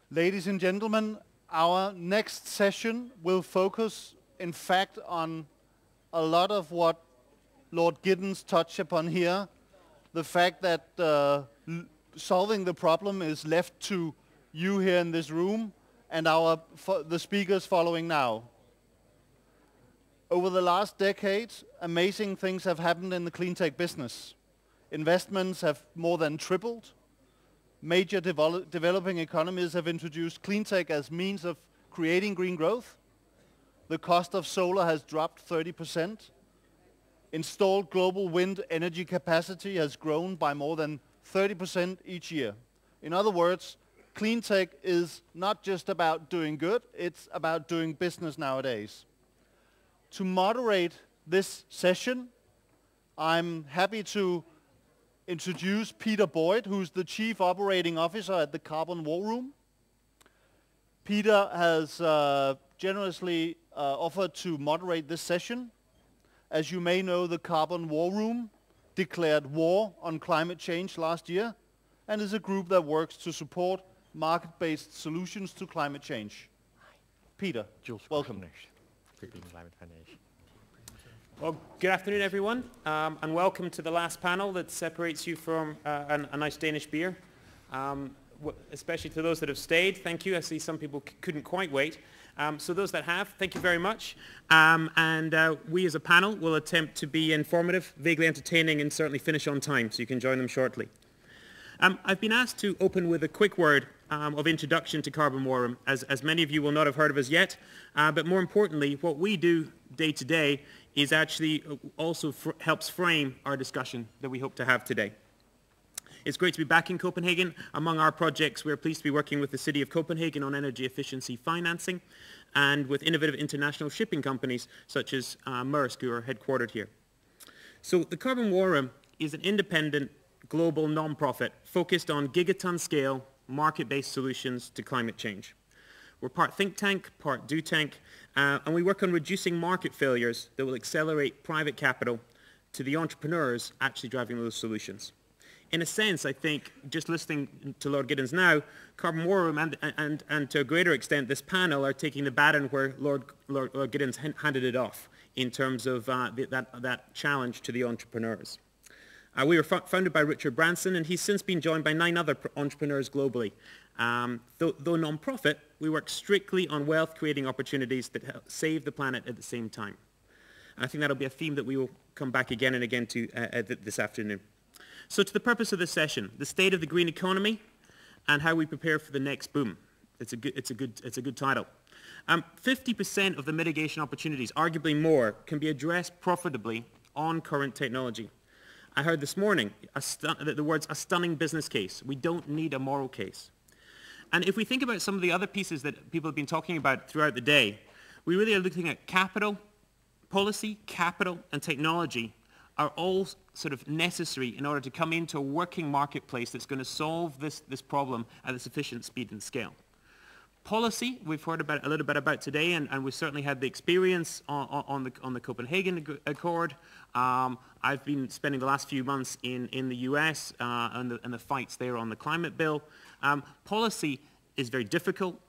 Ladies and gentlemen, our next session will focus, in fact, on a lot of what Lord Giddens touched upon here. The fact that solving the problem is left to you here in this room and the speakers following now. Over the last decade, amazing things have happened in the clean tech business. Investments have more than tripled. Major developing economies have introduced clean tech as means of creating green growth. The cost of solar has dropped 30%. Installed global wind energy capacity has grown by more than 30% each year. In other words, clean tech is not just about doing good, it's about doing business nowadays. To moderate this session, I'm happy to introduce Peter Boyd, who's the Chief Operating Officer at the Carbon War Room. Peter has generously offered to moderate this session. As you may know, the Carbon War Room declared war on climate change last year and is a group that works to support market-based solutions to climate change. Peter, Jules, welcome. Well, good afternoon, everyone, and welcome to the last panel that separates you from a nice Danish beer. Especially to those that have stayed, thank you. I see some people couldn't quite wait. So those that have, thank you very much. We as a panel will attempt to be informative, vaguely entertaining, and certainly finish on time, so you can join them shortly. I've been asked to open with a quick word of introduction to Carbon War Room, as many of you will not have heard of us yet. But more importantly, what we do day to day is actually also helps frame our discussion that we hope to have today. It's great to be back in Copenhagen. Among our projects, we're pleased to be working with the City of Copenhagen on energy efficiency financing and with innovative international shipping companies such as Maersk, who are headquartered here. So the Carbon War Room is an independent global non-profit focused on gigaton scale market-based solutions to climate change. We're part think tank, part do tank, and we work on reducing market failures that will accelerate private capital to the entrepreneurs actually driving those solutions. In a sense, I think, just listening to Lord Giddens now, Carbon War Room and to a greater extent this panel are taking the baton where Lord Giddens handed it off in terms of that challenge to the entrepreneurs. We were founded by Richard Branson, and he's since been joined by 9 other entrepreneurs globally. Though non-profit, we work strictly on wealth-creating opportunities that help save the planet at the same time. And I think that'll be a theme that we will come back again and again to this afternoon. So to the purpose of this session, the state of the green economy and how we prepare for the next boom. It's a good title. 50% of the mitigation opportunities, arguably more, can be addressed profitably on current technology. I heard this morning the words, a stunning business case. We don't need a moral case. And if we think about some of the other pieces that people have been talking about throughout the day, we really are looking at capital, policy, capital, and technology are all sort of necessary in order to come into a working marketplace that's going to solve this problem at a sufficient speed and scale. Policy, we've heard about a little bit about today, and we've certainly had the experience on the Copenhagen Accord. I've been spending the last few months in the US and the fights there on the climate bill. Policy is very difficult,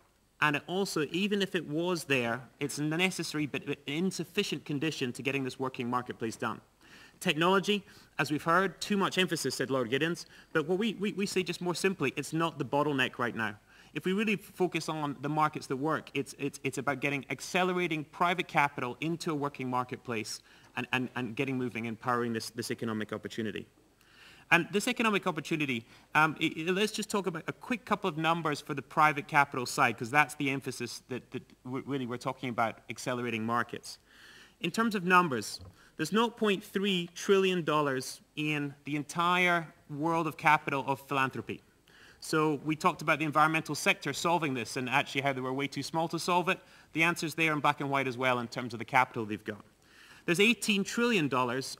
and it also, even if it was there, it's necessary but insufficient condition to getting this working marketplace done. Technology, as we've heard, too much emphasis, said Lord Giddens, but what we say just more simply, it's not the bottleneck right now. If we really focus on the markets that work, it's about accelerating private capital into a working marketplace and getting moving and powering this economic opportunity. And this economic opportunity, let's just talk about a quick couple of numbers for the private capital side, because that's the emphasis that really we're talking about accelerating markets. In terms of numbers, there's $0.3 trillion in the entire world of capital of philanthropy. So we talked about the environmental sector solving this and actually how they were way too small to solve it. The answer's there in black and white as well in terms of the capital they've got. There's $18 trillion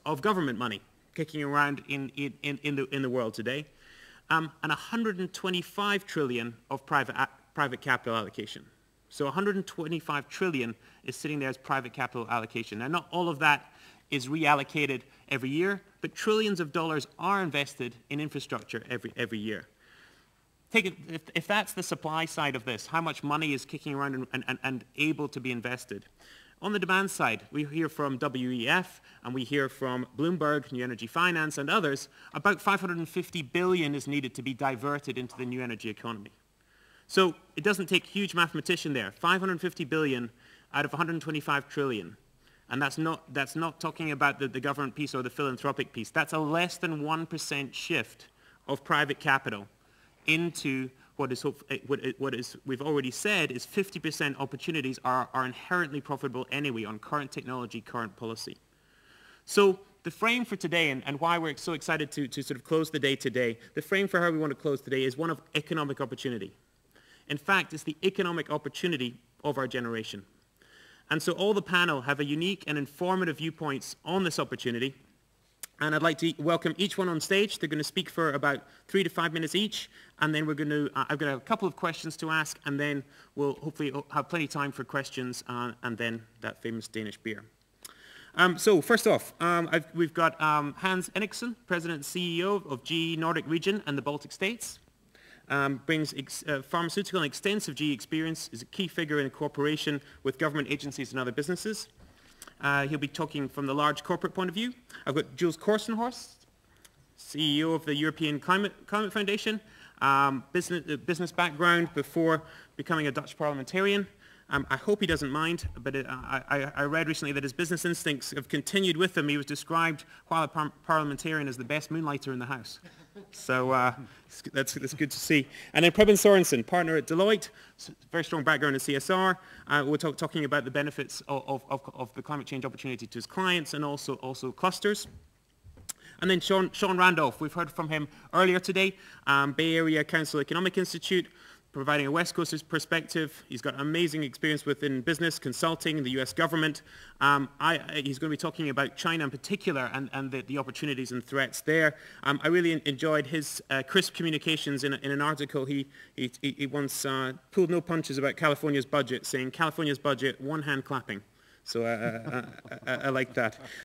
of government money kicking around in the world today, and $125 trillion of private capital allocation. So 125 trillion is sitting there as private capital allocation. Now, not all of that is reallocated every year, but trillions of dollars are invested in infrastructure every year. if that's the supply side of this, how much money is kicking around and able to be invested? On the demand side, we hear from WEF and we hear from Bloomberg, New Energy Finance and others, about 550 billion is needed to be diverted into the new energy economy. So it doesn't take huge mathematician there. 550 billion out of 125 trillion. And that's not talking about the government piece or the philanthropic piece. That's a less than 1% shift of private capital into what is we've already said is 50% opportunities are inherently profitable anyway on current technology, current policy. So the frame for today and why we're so excited to sort of close the day today, the frame for how we want to close today is one of economic opportunity. In fact, it's the economic opportunity of our generation. And so all the panel have a unique and informative viewpoints on this opportunity. And I'd like to welcome each one on stage. They're going to speak for about 3 to 5 minutes each. And then we're going to, I've got a couple of questions to ask. And then we'll hopefully have plenty of time for questions and then that famous Danish beer. So first off, we've got Hans Enocson, President and CEO of GE Nordic region and the Baltic states. Brings pharmaceutical and extensive GE experience, is a key figure in cooperation with government agencies and other businesses. He'll be talking from the large corporate point of view. I've got Jules Kortenhorst, CEO of the European Climate Foundation, business background before becoming a Dutch parliamentarian. I hope he doesn't mind, but I read recently that his business instincts have continued with him. He was described while a parliamentarian as the best moonlighter in the House. So that's good to see. And then Preben Sørensen, partner at Deloitte, very strong background in CSR. We're talking about the benefits of the climate change opportunity to his clients and also clusters. And then Sean Randolph, we've heard from him earlier today, Bay Area Council Economic Institute, providing a West Coast perspective. He's got amazing experience within business, consulting, the US government. He's going to be talking about China in particular and the opportunities and threats there. I really enjoyed his crisp communications in an article. He once pulled no punches about California's budget, saying California's budget, one hand clapping. So I like that.